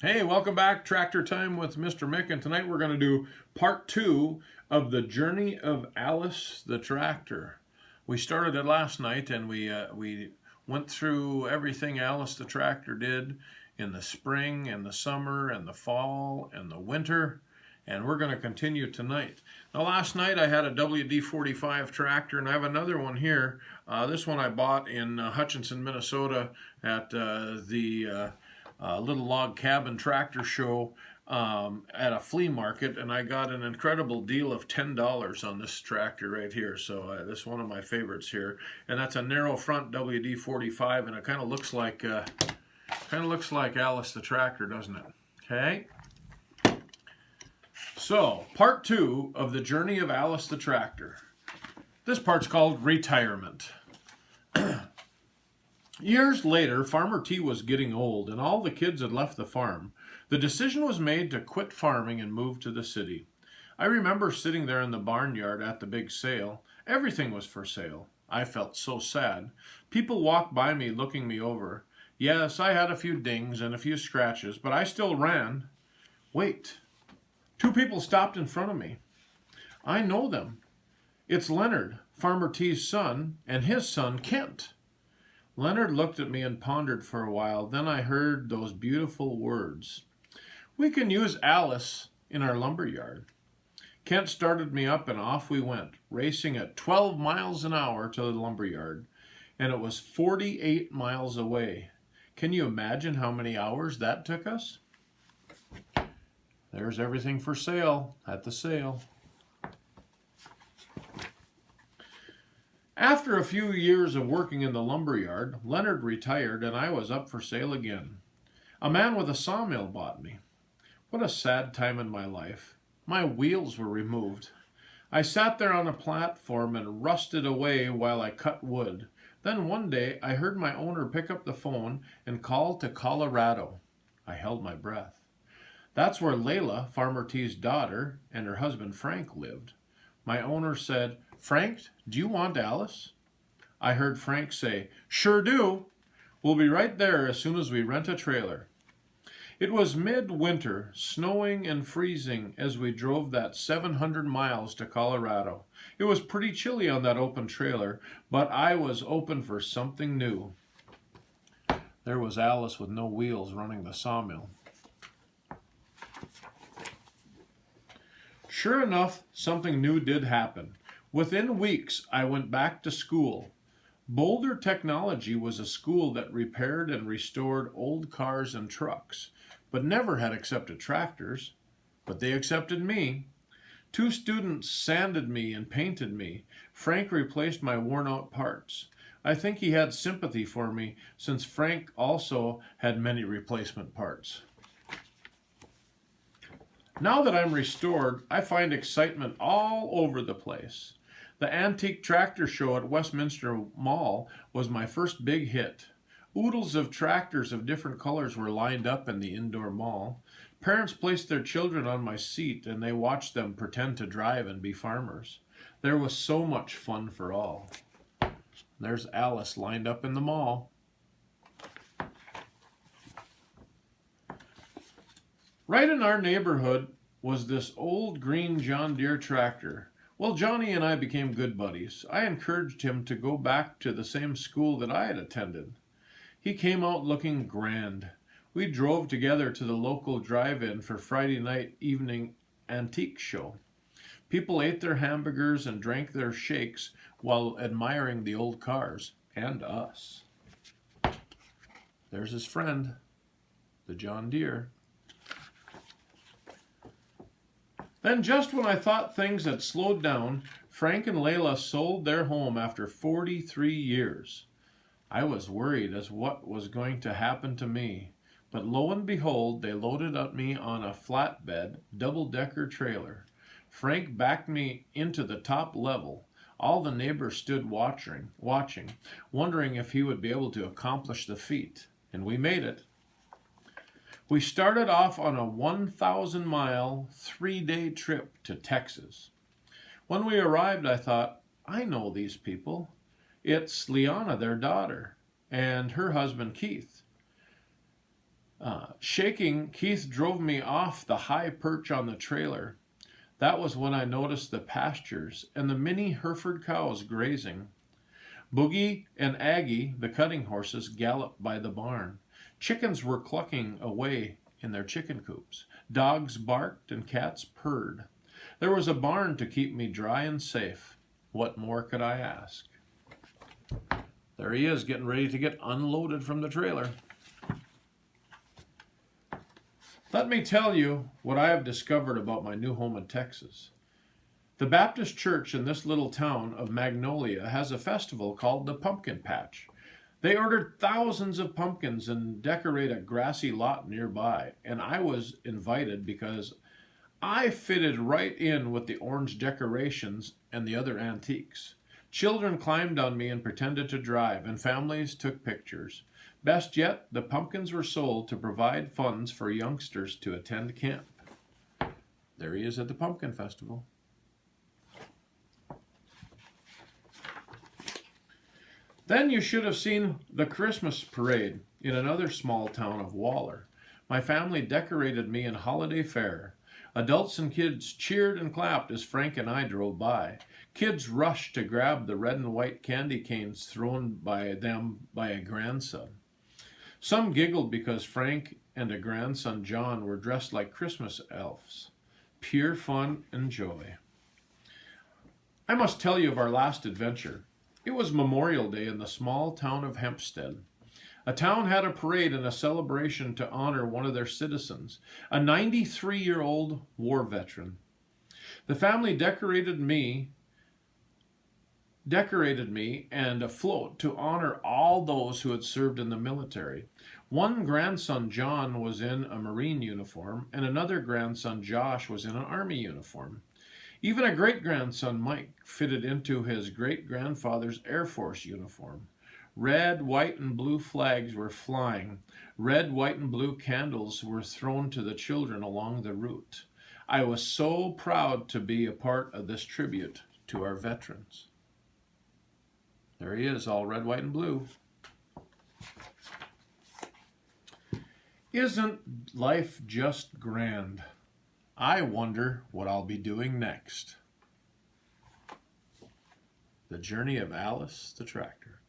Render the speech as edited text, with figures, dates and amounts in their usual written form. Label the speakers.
Speaker 1: Hey, welcome back. Tractor Time with Mr. Mick, and tonight we're going to do part 2 of the journey of Allis the tractor. We started it last night, and we went through everything Allis the tractor did in the spring and the summer and the fall and the winter, and we're going to continue tonight. Now, last night I had a WD-45 tractor, and I have another one here. This one I bought in Hutchinson, Minnesota at the little log cabin tractor show at a flea market, and I got an incredible deal of $10 on this tractor right here. So this is one of my favorites here, and that's a narrow front WD-45, and it kind of looks like Allis the tractor, doesn't it? Okay. So part 2 of the journey of Allis the tractor. This part's called retirement. Years later, Farmer T was getting old, and all the kids had left the farm. The decision was made to quit farming and move to the city. I remember sitting there in the barnyard at the big sale. Everything was for sale. I felt so sad. People walked by me looking me over. Yes, I had a few dings and a few scratches, but I still ran. Wait. 2 people stopped in front of me. I know them. It's Leonard, Farmer T's son, and his son, Kent. Leonard looked at me and pondered for a while. Then I heard those beautiful words. We can use Allis in our lumber yard. Kent started me up and off we went, racing at 12 miles an hour to the lumber yard, and it was 48 miles away. Can you imagine how many hours that took us? There's everything for sale at the sale. After a few years of working in the lumber yard, Leonard retired and I was up for sale again. A man with a sawmill bought me. What a sad time in my life. My wheels were removed. I sat there on a platform and rusted away while I cut wood. Then one day I heard my owner pick up the phone and call to Colorado. I held my breath. That's where Layla, Farmer T's daughter, and her husband Frank lived. My owner said, "Frank, do you want Allis?" I heard Frank say, "Sure do. We'll be right there as soon as we rent a trailer." It was midwinter, snowing and freezing as we drove that 700 miles to Colorado. It was pretty chilly on that open trailer, but I was open for something new. There was Allis with no wheels running the sawmill. Sure enough, something new did happen. Within weeks, I went back to school. Boulder Technology was a school that repaired and restored old cars and trucks, but never had accepted tractors. But they accepted me. 2 students sanded me and painted me. Frank replaced my worn-out parts. I think he had sympathy for me, since Frank also had many replacement parts. Now that I'm restored, I find excitement all over the place. The antique tractor show at Westminster Mall was my first big hit. Oodles of tractors of different colors were lined up in the indoor mall. Parents placed their children on my seat and they watched them pretend to drive and be farmers. There was so much fun for all. There's Allis lined up in the mall. Right in our neighborhood was this old green John Deere tractor. Well, Johnny and I became good buddies. I encouraged him to go back to the same school that I had attended. He came out looking grand. We drove together to the local drive-in for Friday night evening antique show. People ate their hamburgers and drank their shakes while admiring the old cars and us. There's his friend, the John Deere. Then just when I thought things had slowed down, Frank and Layla sold their home after 43 years. I was worried as what was going to happen to me, but lo and behold, they loaded up me on a flatbed, double-decker trailer. Frank backed me into the top level. All the neighbors stood watching, wondering if he would be able to accomplish the feat, and we made it. We started off on a 1,000-mile, 3-day trip to Texas. When we arrived, I thought, I know these people. It's Liana, their daughter, and her husband, Keith. Shaking, Keith drove me off the high perch on the trailer. That was when I noticed the pastures and the mini Hereford cows grazing. Boogie and Aggie, the cutting horses, galloped by the barn. Chickens were clucking away in their chicken coops. Dogs barked and cats purred. There was a barn to keep me dry and safe. What more could I ask? There he is, getting ready to get unloaded from the trailer. Let me tell you what I have discovered about my new home in Texas. The Baptist church in this little town of Magnolia has a festival called the Pumpkin Patch. They ordered thousands of pumpkins and decorate a grassy lot nearby, and I was invited because I fitted right in with the orange decorations and the other antiques. Children climbed on me and pretended to drive, and families took pictures. Best yet, the pumpkins were sold to provide funds for youngsters to attend camp. There he is at the Pumpkin Festival. Then you should have seen the Christmas parade in another small town of Waller. My family decorated me in holiday fare. Adults and kids cheered and clapped as Frank and I drove by. Kids rushed to grab the red and white candy canes thrown by them by a grandson. Some giggled because Frank and a grandson, John, were dressed like Christmas elves. Pure fun and joy. I must tell you of our last adventure. It was Memorial Day in the small town of Hempstead. A town had a parade and a celebration to honor one of their citizens, a 93-year-old war veteran. The family decorated me and a float to honor all those who had served in the military. One grandson, John, was in a Marine uniform, and another grandson, Josh, was in an Army uniform. Even a great-grandson, Mike, fitted into his great-grandfather's Air Force uniform. Red, white, and blue flags were flying. Red, white, and blue candles were thrown to the children along the route. I was so proud to be a part of this tribute to our veterans. There he is, all red, white, and blue. Isn't life just grand? I wonder what I'll be doing next. The Journey of Allis the Tractor.